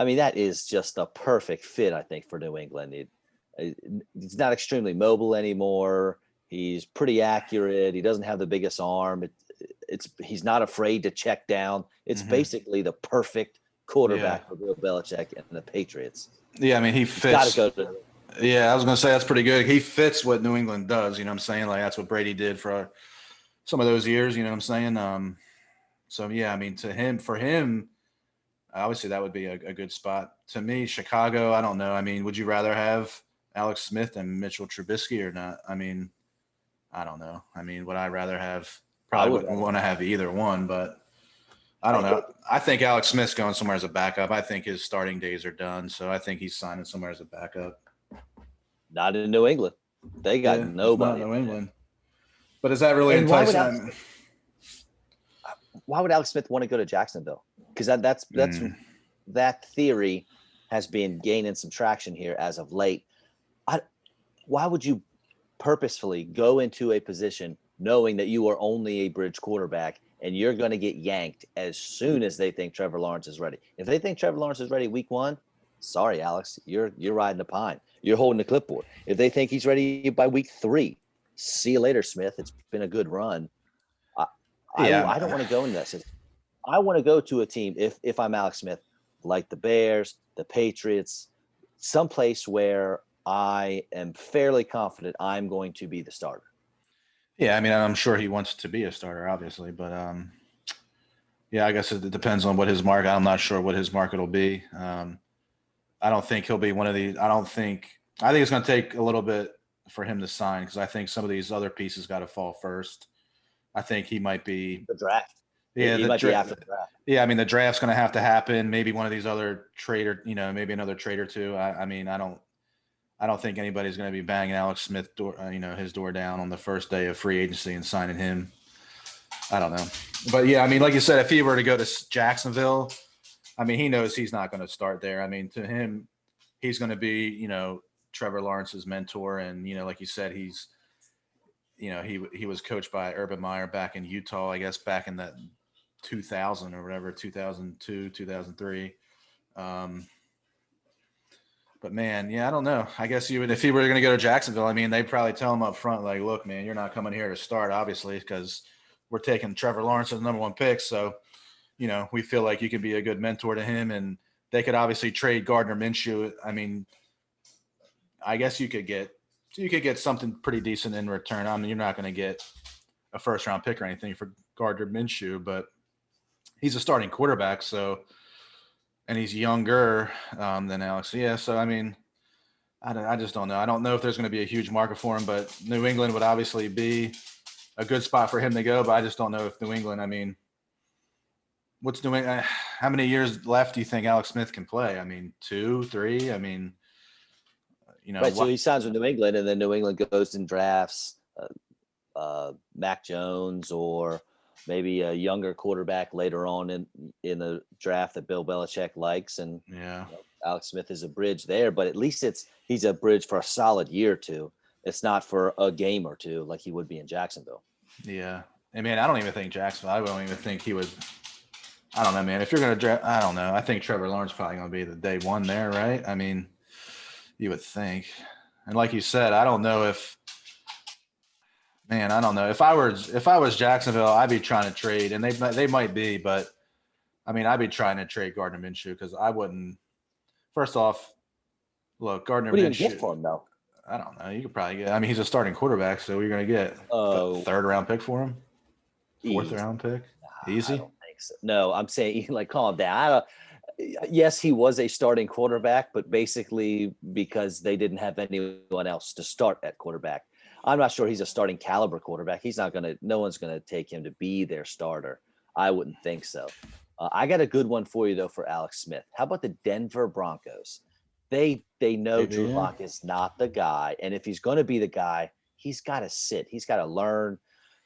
[SPEAKER 1] mean, that is just a perfect fit, I think, for New England. He's not extremely mobile anymore. He's pretty accurate. He doesn't have the biggest arm. He's not afraid to check down. It's basically the perfect quarterback for Bill Belichick and the Patriots.
[SPEAKER 2] Yeah, I mean, he fits. I was going to say that's pretty good. He fits what New England does. You know what I'm saying? Like, that's what Brady did for some of those years. You know what I'm saying? So, yeah, I mean, for him, obviously that would be a good spot. To me, Chicago, I don't know. I mean, would you rather have Alex Smith and Mitchell Trubisky or not? I mean, I don't know. I mean, would I rather have – probably wouldn't want to have either one, but I don't know. I think Alex Smith's going somewhere as a backup. I think his starting days are done, so I think he's signing somewhere as a backup.
[SPEAKER 1] Not in New England. They got nobody.
[SPEAKER 2] Not New England. But is that really enticing?
[SPEAKER 1] Why would Alex Smith want to go to Jacksonville? Because that theory has been gaining some traction here as of late. Why would you purposefully go into a position knowing that you are only a bridge quarterback and you're going to get yanked as soon as they think Trevor Lawrence is ready? If they think Trevor Lawrence is ready week 1, sorry, Alex, you're riding the pine. You're holding the clipboard. If they think he's ready by week 3, see you later, Smith. It's been a good run. I don't want to go into that. I want to go to a team, if I'm Alex Smith, like the Bears, the Patriots, someplace where I am fairly confident I'm going to be the starter.
[SPEAKER 2] Yeah, I mean, I'm sure he wants to be a starter, obviously, but yeah, I guess it depends on what his market. I'm not sure what his market will be. I don't think he'll be one of these. I think it's going to take a little bit for him to sign because I think some of these other pieces got to fall first. I think he might be
[SPEAKER 1] the draft.
[SPEAKER 2] Yeah,
[SPEAKER 1] he might be after the draft.
[SPEAKER 2] Yeah, I mean, the draft's going to have to happen. Maybe one of these other trader, maybe another trade or two. I mean, I don't think anybody's going to be banging Alex Smith door, his door down on the first day of free agency and signing him. I don't know. But yeah, I mean, like you said, if he were to go to Jacksonville, I mean, he knows he's not going to start there. I mean, to him, he's going to be, Trevor Lawrence's mentor. And, like you said, he's, he was coached by Urban Meyer back in Utah, I guess, back in that 2000 or whatever, 2002, 2003. But man, yeah, I don't know. I guess if he were going to go to Jacksonville, I mean, they'd probably tell him up front, like, look, man, you're not coming here to start, obviously, because we're taking Trevor Lawrence as the number 1 pick. So, we feel like you could be a good mentor to him, and they could obviously trade Gardner Minshew. I mean, I guess you could get something pretty decent in return. I mean, you're not going to get a first-round pick or anything for Gardner Minshew, but he's a starting quarterback, so – and he's younger than Alex. Yeah, so, I mean, I just don't know. I don't know if there's going to be a huge market for him, but New England would obviously be a good spot for him to go. But I just don't know if New England. I mean, what's New England? How many years left do you think Alex Smith can play? I mean, 2, 3. I mean,
[SPEAKER 1] Right. So
[SPEAKER 2] what?
[SPEAKER 1] he signs with New England, and then New England goes and drafts Mac Jones or maybe a younger quarterback later on in the draft that Bill Belichick likes. And
[SPEAKER 2] Yeah.
[SPEAKER 1] Alex Smith is a bridge there, but at least he's a bridge for a solid year or two. It's not for a game or two like he would be in Jacksonville.
[SPEAKER 2] Yeah. I mean, I don't even think Jacksonville. I don't even think he would. I don't know, man. If you're going to draft, I don't know. I think Trevor Lawrence probably going to be the day one there, right? I mean, you would think. And like you said, I don't know if. Man, I don't know. If I was Jacksonville, I'd be trying to trade, and they might be, but I mean, I'd be trying to trade Gardner Minshew because I wouldn't. First off, look, Gardner
[SPEAKER 1] What do you
[SPEAKER 2] Minshew.
[SPEAKER 1] get for him though?
[SPEAKER 2] I don't know. You could probably get. I mean, he's a starting quarterback, so you're going to get third round pick for him, fourth round pick, easy.
[SPEAKER 1] I don't think so. No, I'm saying like calm down. Yes, he was a starting quarterback, but basically because they didn't have anyone else to start at quarterback. I'm not sure he's a starting caliber quarterback. No one's going to take him to be their starter. I wouldn't think so. I got a good one for you though for Alex Smith. How about the Denver Broncos? They know Drew Lock is not the guy, and if he's going to be the guy, he's got to sit. He's got to learn.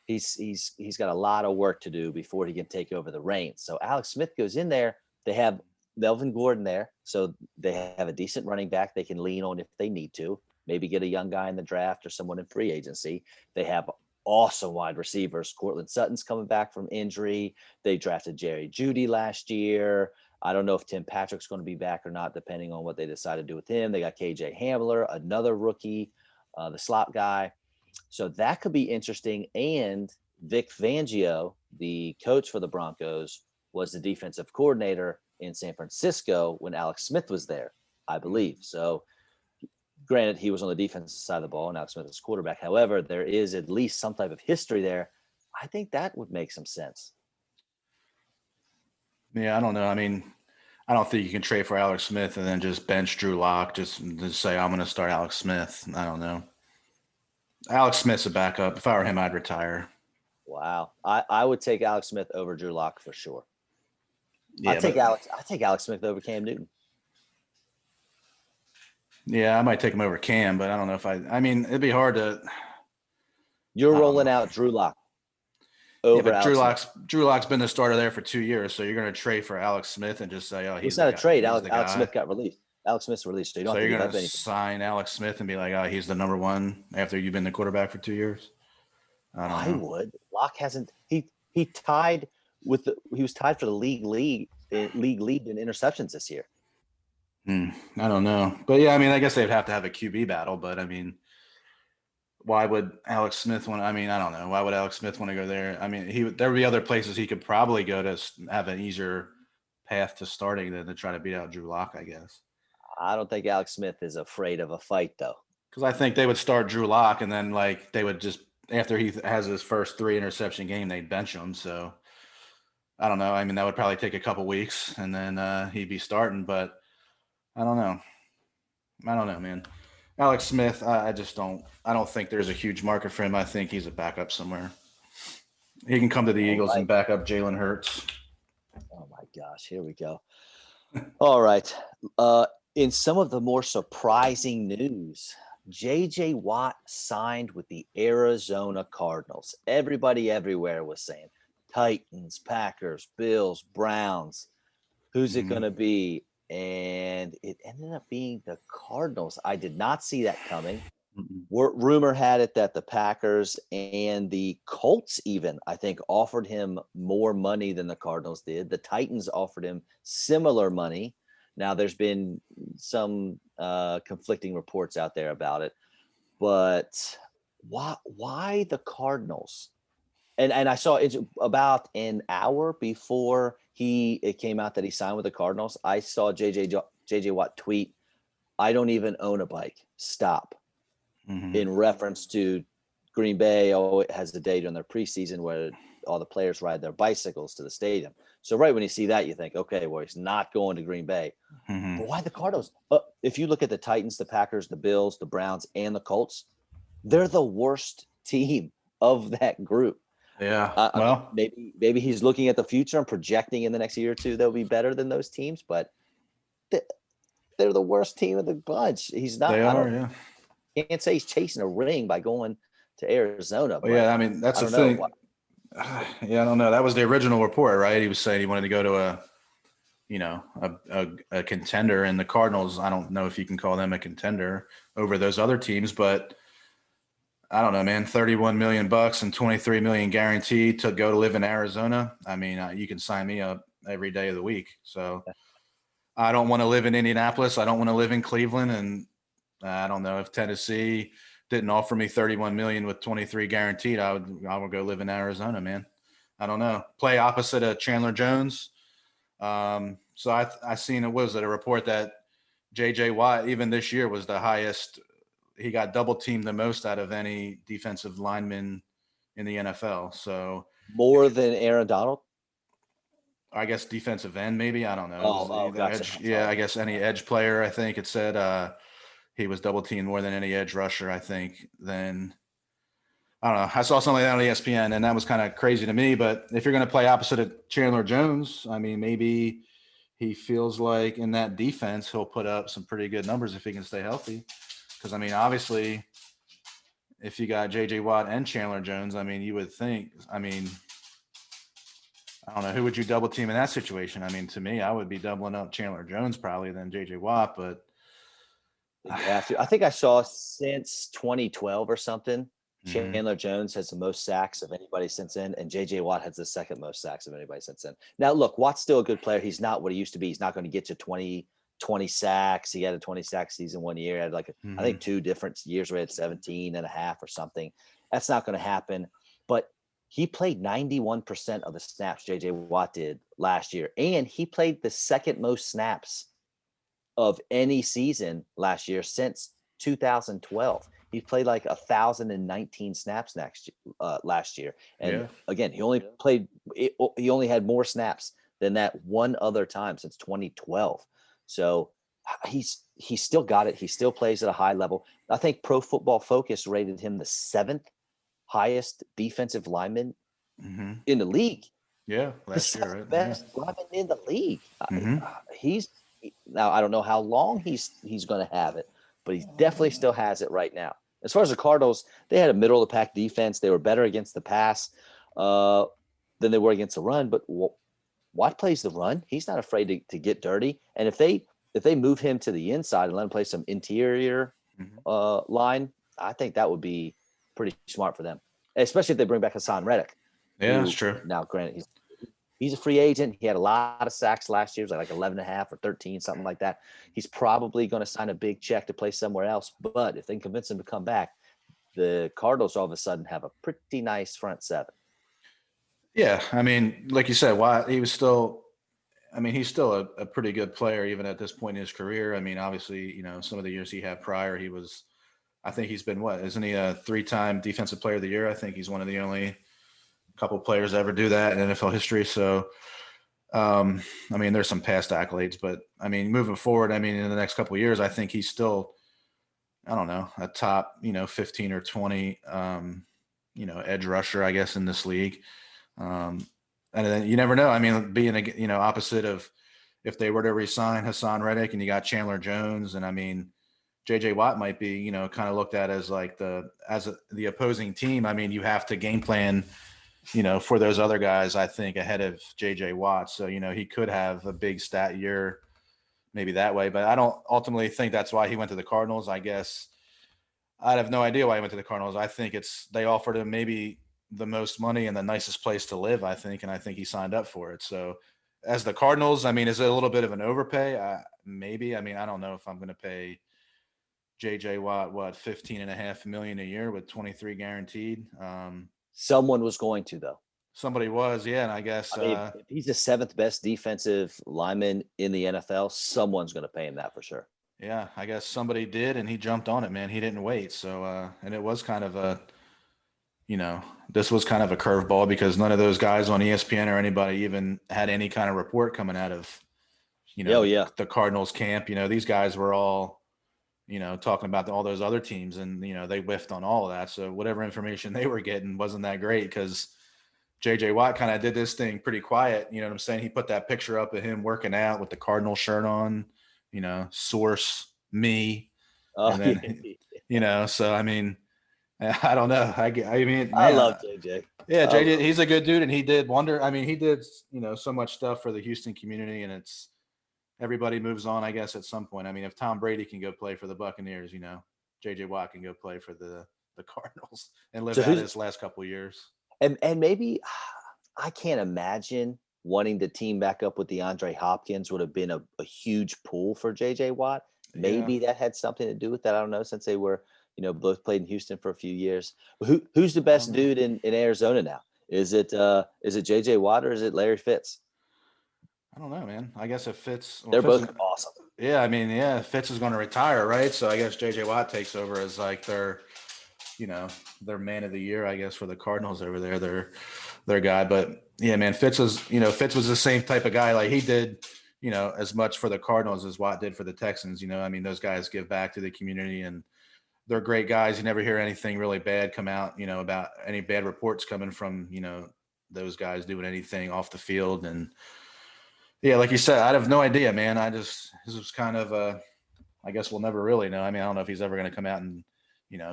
[SPEAKER 1] He's got a lot of work to do before he can take over the reins. So Alex Smith goes in there. They have Melvin Gordon there, so they have a decent running back they can lean on if they need to. Maybe get a young guy in the draft or someone in free agency. They have awesome wide receivers. Cortland Sutton's coming back from injury. They drafted Jerry Jeudy last year. I don't know if Tim Patrick's going to be back or not, depending on what they decide to do with him. They got KJ Hamler, another rookie, the slot guy. So that could be interesting. And Vic Fangio, the coach for the Broncos, was the defensive coordinator in San Francisco when Alex Smith was there, I believe. So granted, he was on the defensive side of the ball and Alex Smith is quarterback. However, there is at least some type of history there. I think that would make some sense.
[SPEAKER 2] Yeah, I don't know. I mean, I don't think you can trade for Alex Smith and then just bench Drew Lock, just say, I'm going to start Alex Smith. I don't know. Alex Smith's a backup. If I were him, I'd retire.
[SPEAKER 1] Wow. I would take Alex Smith over Drew Lock for sure.
[SPEAKER 2] Yeah,
[SPEAKER 1] I take Alex Smith over Cam Newton.
[SPEAKER 2] Yeah, I might take him over Cam, but I don't know if I mean, it'd be hard to.
[SPEAKER 1] You're rolling out Drew Lock over Alex Smith.
[SPEAKER 2] Drew Lock's been the starter there for 2 years, so you're going to trade for Alex Smith and just say, oh,
[SPEAKER 1] it's not a trade. Alex Smith got released. Alex Smith's released, so you don't have to
[SPEAKER 2] give up anything. Sign Alex Smith and be like, oh, he's the number one after you've been the quarterback for 2 years?
[SPEAKER 1] I would. Locke hasn't. He tied with he was tied for the league lead in interceptions this year.
[SPEAKER 2] I don't know, but yeah, I mean, I guess they'd have to have a QB battle, but I mean, why would Alex Smith want? I mean, I don't know. Why would Alex Smith want to go there? I mean, there would be other places he could probably go to have an easier path to starting than to try to beat out Drew Lock, I guess.
[SPEAKER 1] I don't think Alex Smith is afraid of a fight, though.
[SPEAKER 2] Because I think they would start Drew Lock, and then like they would just after he has his first 3 interception game, they'd bench him. So I don't know. I mean, that would probably take a couple weeks, and then he'd be starting. But I don't know. I don't know, man. Alex Smith, I don't think there's a huge market for him. I think he's a backup somewhere. He can come to the Eagles and back up Jalen Hurts.
[SPEAKER 1] Oh my gosh, here we go. All right. In some of the more surprising news, J.J. Watt signed with the Arizona Cardinals. Everybody everywhere was saying Titans, Packers, Bills, Browns. Who's it going to be? And it ended up being the Cardinals. I did not see that coming. Rumor had it that the Packers and the Colts even, I think, offered him more money than the Cardinals did. The Titans offered him similar money. Now, there's been some conflicting reports out there about it. But why the Cardinals? And I saw it's about an hour before it came out that he signed with the Cardinals. I saw JJ Watt tweet, "I don't even own a bike. Stop," in reference to Green Bay it has a day during their preseason where all the players ride their bicycles to the stadium. So right when you see that, you think, okay, well, he's not going to Green Bay.
[SPEAKER 2] Mm-hmm.
[SPEAKER 1] But why the Cardinals? If you look at the Titans, the Packers, the Bills, the Browns, and the Colts, they're the worst team of that group.
[SPEAKER 2] Yeah. Well,
[SPEAKER 1] maybe he's looking at the future and projecting in the next year or two they'll be better than those teams, but they're the worst team of the bunch. He's not.
[SPEAKER 2] they are. Yeah.
[SPEAKER 1] Can't say he's chasing a ring by going to Arizona.
[SPEAKER 2] Well, yeah. I mean, that's the thing. Yeah, I don't know. That was the original report, right? He was saying he wanted to go to a contender, and the Cardinals. I don't know if you can call them a contender over those other teams, but I don't know, man. $31 million and $23 million guaranteed to go to live in Arizona. I mean, you can sign me up every day of the week. So I don't want to live in Indianapolis. I don't want to live in Cleveland, and I don't know if Tennessee didn't offer me $31 million with 23 guaranteed. I would go live in Arizona, man. I don't know. Play opposite of Chandler Jones. So I seen a report that J.J. Watt even this year was the highest. He got double teamed the most out of any defensive lineman in the NFL. So
[SPEAKER 1] more than Aaron Donald.
[SPEAKER 2] I guess defensive end, maybe. I don't know.
[SPEAKER 1] Gotcha.
[SPEAKER 2] Yeah, I guess any edge player. I think it said he was double teamed more than any edge rusher. I think. Then I don't know. I saw something like that on ESPN, and that was kind of crazy to me. But if you're going to play opposite of Chandler Jones, I mean, maybe he feels like in that defense he'll put up some pretty good numbers if he can stay healthy. Because, I mean, obviously, if you got J.J. Watt and Chandler Jones, I mean, you would think, I mean, I don't know, who would you double team in that situation? I mean, to me, I would be doubling up Chandler Jones probably than J.J. Watt, but
[SPEAKER 1] you have to. I think I saw since 2012 or something, Chandler Jones has the most sacks of anybody since then, and J.J. Watt has the second most sacks of anybody since then. Now, look, Watt's still a good player. He's not what he used to be. He's not going to get you 20 sacks. He had a 20 sack season one year. He had I think 2 different years where he had 17 and a half or something. That's not going to happen. But he played 91% of the snaps J.J. Watt did last year, and he played the second most snaps of any season last year since 2012. He played like 1,019 snaps last year. And again, he only had more snaps than that one other time since 2012. So he's still got it. He still plays at a high level. I think Pro Football Focus rated him the 7th highest defensive lineman in the league.
[SPEAKER 2] Yeah, last year, right?
[SPEAKER 1] Best lineman in the league. Now I don't know how long he's going to have it, but he definitely still has it right now. As far as the Cardinals, they had a middle of the pack defense. They were better against the pass than they were against the run. But Watt plays the run. He's not afraid to get dirty. And if they move him to the inside and let him play some interior line, I think that would be pretty smart for them, especially if they bring back Hassan Reddick.
[SPEAKER 2] Yeah, that's true.
[SPEAKER 1] Now, granted, he's a free agent. He had a lot of sacks last year. It was like 11 and a half or 13, something like that. He's probably going to sign a big check to play somewhere else. But if they can convince him to come back, the Cardinals all of a sudden have a pretty nice front seven.
[SPEAKER 2] Yeah, I mean, like you said, Watt, he's still a pretty good player even at this point in his career. I mean, obviously, some of the years he had prior, I think he's been isn't he a 3-time defensive player of the year? I think he's one of the only couple players to ever do that in NFL history. So, I mean, there's some past accolades, but I mean, moving forward, I mean, in the next couple of years, I think he's still, I don't know, a top, 15 or 20, edge rusher, I guess, in this league. And then you never know. I mean, being opposite of if they were to resign Hassan Reddick and you got Chandler Jones, and I mean, J.J. Watt might be, kind of looked at as like the opposing team. I mean, you have to game plan, for those other guys, I think, ahead of J.J. Watt. So, he could have a big stat year maybe that way, but I don't ultimately think that's why he went to the Cardinals. I guess I have no idea why he went to the Cardinals. I think they offered him maybe the most money and the nicest place to live, I think, and I think he signed up for it. So as the Cardinals, I mean, is it a little bit of an overpay? Maybe. I mean, I don't know if I'm going to pay J.J. Watt, $15.5 million a year with 23 guaranteed.
[SPEAKER 1] Someone was going to, though.
[SPEAKER 2] Somebody was, yeah, and I guess
[SPEAKER 1] if he's the 7th best defensive lineman in the NFL, someone's going to pay him that for sure.
[SPEAKER 2] Yeah, I guess somebody did, and he jumped on it, man. He didn't wait. So, and it was kind of this was kind of a curveball because none of those guys on ESPN or anybody even had any kind of report coming out of,
[SPEAKER 1] Oh, yeah.
[SPEAKER 2] the Cardinals camp. These guys were all, talking about all those other teams, and, they whiffed on all of that. So whatever information they were getting wasn't that great because JJ Watt kind of did this thing pretty quiet. You know what I'm saying? He put that picture up of him working out with the Cardinal shirt on, source me.
[SPEAKER 1] Oh,
[SPEAKER 2] And
[SPEAKER 1] yeah.
[SPEAKER 2] then, so, I mean, I don't know. I mean,
[SPEAKER 1] I
[SPEAKER 2] man,
[SPEAKER 1] love JJ.
[SPEAKER 2] yeah,
[SPEAKER 1] I love
[SPEAKER 2] JJ, he's a good dude, and he did wonder. I mean, he did, so much stuff for the Houston community, and it's everybody moves on, I guess, at some point. I mean, if Tom Brady can go play for the Buccaneers, JJ Watt can go play for the Cardinals and live
[SPEAKER 1] So
[SPEAKER 2] out
[SPEAKER 1] who's
[SPEAKER 2] his last couple of years.
[SPEAKER 1] and maybe I can't imagine wanting to team back up with DeAndre Hopkins would have been a huge pull for JJ Watt.
[SPEAKER 2] Yeah.
[SPEAKER 1] Maybe that had something to do with that. I don't know, since they were, both played in Houston for a few years. Who's the best dude in Arizona now? Is it JJ Watt or is it Larry Fitz?
[SPEAKER 2] I don't know, man. I guess if Fitz,
[SPEAKER 1] They're both awesome.
[SPEAKER 2] Yeah, I mean, yeah, Fitz is going to retire, right? So I guess JJ Watt takes over as like their man of the year, I guess, for the Cardinals over there. Their guy. But yeah, man, Fitz was the same type of guy. Like he did, as much for the Cardinals as Watt did for the Texans. I mean, those guys give back to the community and they're great guys. You never hear anything really bad come out, about any bad reports coming from, those guys doing anything off the field. And yeah, like you said, I have no idea, man. This was kind of I guess we'll never really know. I mean, I don't know if he's ever going to come out and,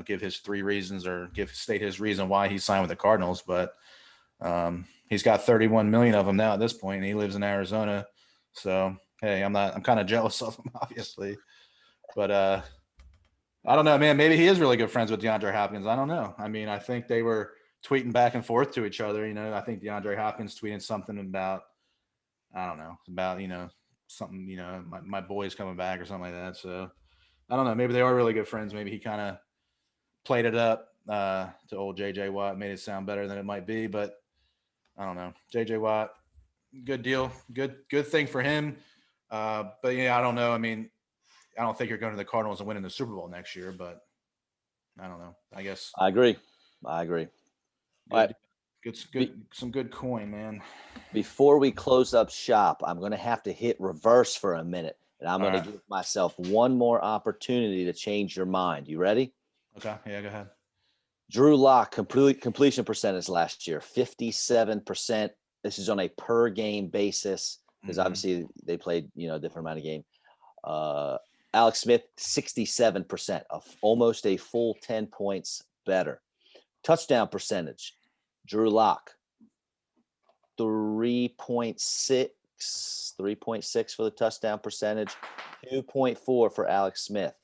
[SPEAKER 2] give his 3 reasons or state his reason why he signed with the Cardinals, but he's got 31 million of them now at this point, and he lives in Arizona. So, hey, I'm kind of jealous of him, obviously, but I don't know, man. Maybe he is really good friends with DeAndre Hopkins. I don't know. I mean, I think they were tweeting back and forth to each other. I think DeAndre Hopkins tweeted something about, I don't know, about, something, my boy's coming back or something like that. So I don't know. Maybe they are really good friends. Maybe he kind of played it up to old JJ Watt, made it sound better than it might be. But I don't know. JJ Watt, good deal. Good thing for him. But yeah, I don't know. I mean, I don't think you're going to the Cardinals and winning the Super Bowl next year, but I don't know. I guess
[SPEAKER 1] I agree.
[SPEAKER 2] good,
[SPEAKER 1] All right.
[SPEAKER 2] some good coin, man.
[SPEAKER 1] Before we close up shop, I'm going to have to hit reverse for a minute, and I'm going to give myself one more opportunity to change your mind. You ready?
[SPEAKER 2] Okay. Yeah, go ahead.
[SPEAKER 1] Drew Lock completion percentage last year, 57%. This is on a per game basis because obviously they played, a different amount of game. Alex Smith, 67%, almost a full 10 points better. Touchdown percentage, Drew Lock, 3.6 for the touchdown percentage, 2.4 for Alex Smith.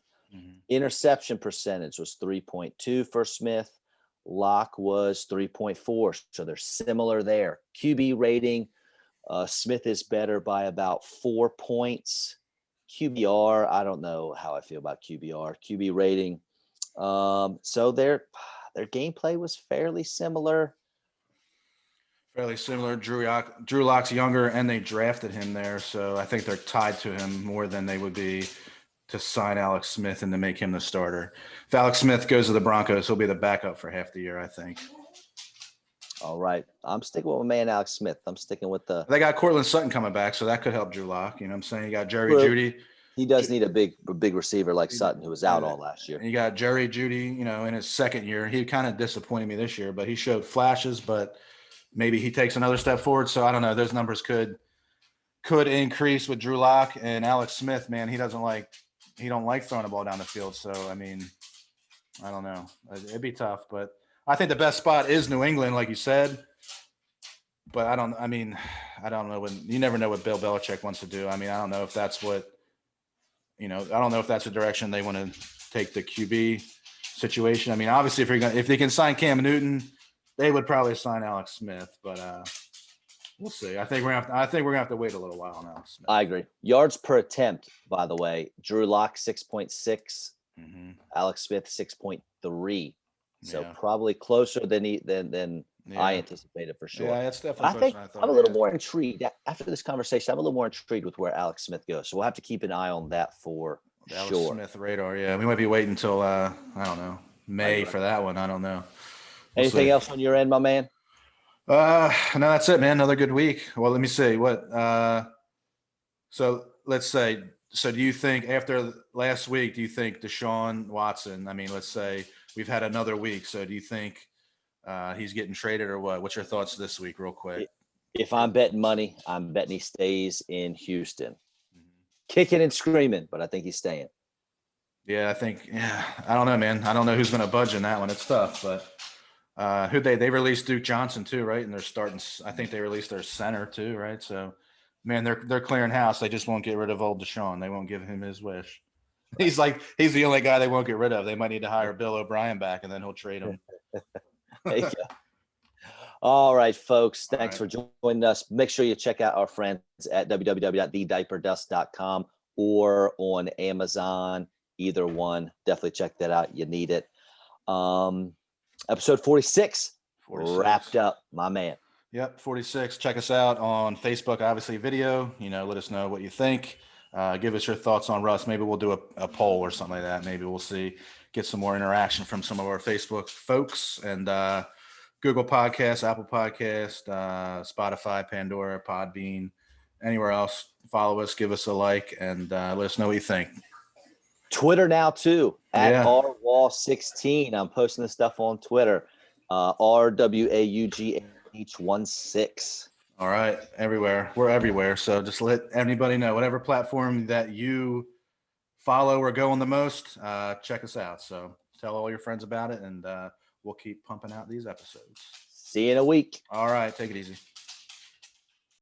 [SPEAKER 1] Interception percentage was 3.2 for Smith. Lock was 3.4. So they're similar there. QB rating, Smith is better by about 4 points. QBR, I don't know how I feel about QBR. QB rating. So their gameplay was fairly similar.
[SPEAKER 2] Drew Lock's younger, and they drafted him there, so I think they're tied to him more than they would be to sign Alex Smith and to make him the starter. If Alex Smith goes to the Broncos, he'll be the backup for half the year, I think.
[SPEAKER 1] All right. I'm sticking with my man, Alex Smith. I'm sticking with
[SPEAKER 2] They got Cortland Sutton coming back, so that could help Drew Lock. You know what I'm saying? You got Jerry Jeudy.
[SPEAKER 1] He does need a big receiver like Sutton, who was out all last year.
[SPEAKER 2] And you got Jerry Jeudy, in his second year. He kind of disappointed me this year, but he showed flashes, but maybe he takes another step forward. So I don't know. Those numbers could increase with Drew Lock. And Alex Smith, man, he don't like throwing the ball down the field. So, I mean, I don't know. It'd be tough, but I think the best spot is New England, like you said. But I don't know you never know what Bill Belichick wants to do. I mean, I don't know if that's what, I don't know if that's the direction they want to take the QB situation. I mean, obviously if they can sign Cam Newton, they would probably sign Alex Smith, but we'll see. I think we're gonna have to wait a little while on Alex Smith.
[SPEAKER 1] I agree. Yards per attempt, by the way, Drew Lock 6.6, Alex Smith 6.3. So probably closer than I anticipated for sure.
[SPEAKER 2] Yeah, it's definitely.
[SPEAKER 1] I think I'm a little more intrigued after this conversation. I'm a little more intrigued with where Alex Smith goes. So we'll have to keep an eye on that for
[SPEAKER 2] Alex
[SPEAKER 1] sure.
[SPEAKER 2] Smith radar. Yeah, we might be waiting until I don't know, May for that one. I don't know.
[SPEAKER 1] Anything
[SPEAKER 2] see.
[SPEAKER 1] else on your end, my man?
[SPEAKER 2] No, that's it, man. Another good week. Well, let me see what. So let's say. So do you think after last week, do you think Deshaun Watson? I mean, let's say we've had another week. So do you think he's getting traded or what? What's your thoughts this week, real quick?
[SPEAKER 1] If I'm betting money, I'm betting he stays in Houston,
[SPEAKER 2] Mhm.
[SPEAKER 1] kicking and screaming. But I think he's staying.
[SPEAKER 2] Yeah, I think. Yeah, I don't know, man. I don't know who's going to budge in that one. It's tough, but. Who they released Duke Johnson too, right? And they're starting. I think they released their center too, right? So, man, they're clearing house. They just won't get rid of old Deshaun. They won't give him his wish. He's the only guy they won't get rid of. They might need to hire Bill O'Brien back, and then he'll trade him.
[SPEAKER 1] There you go. All right, folks.
[SPEAKER 2] All
[SPEAKER 1] Thanks
[SPEAKER 2] right.
[SPEAKER 1] for joining us. Make sure you check out our friends at www.thediaperdust.com or on Amazon. Either one. Definitely check that out. You need it. Episode 46 wrapped up, my man.
[SPEAKER 2] Yep, 46. Check us out on Facebook, obviously video. Let us know what you think. Give us your thoughts on Russ. Maybe we'll do a poll or something like that. Maybe we'll get some more interaction from some of our Facebook folks and Google Podcasts, Apple Podcast, Spotify, Pandora, Podbean, anywhere else. Follow us, give us a like, and let us know what you think.
[SPEAKER 1] Twitter now too at
[SPEAKER 2] Yeah.
[SPEAKER 1] rwall16. I'm posting this stuff on Twitter. RWAUGH16.
[SPEAKER 2] All right, everywhere. We're everywhere. So just let anybody know, whatever platform that you follow or go on the most, check us out. So tell all your friends about it, and we'll keep pumping out these episodes.
[SPEAKER 1] See you in a week.
[SPEAKER 2] All right, take it easy.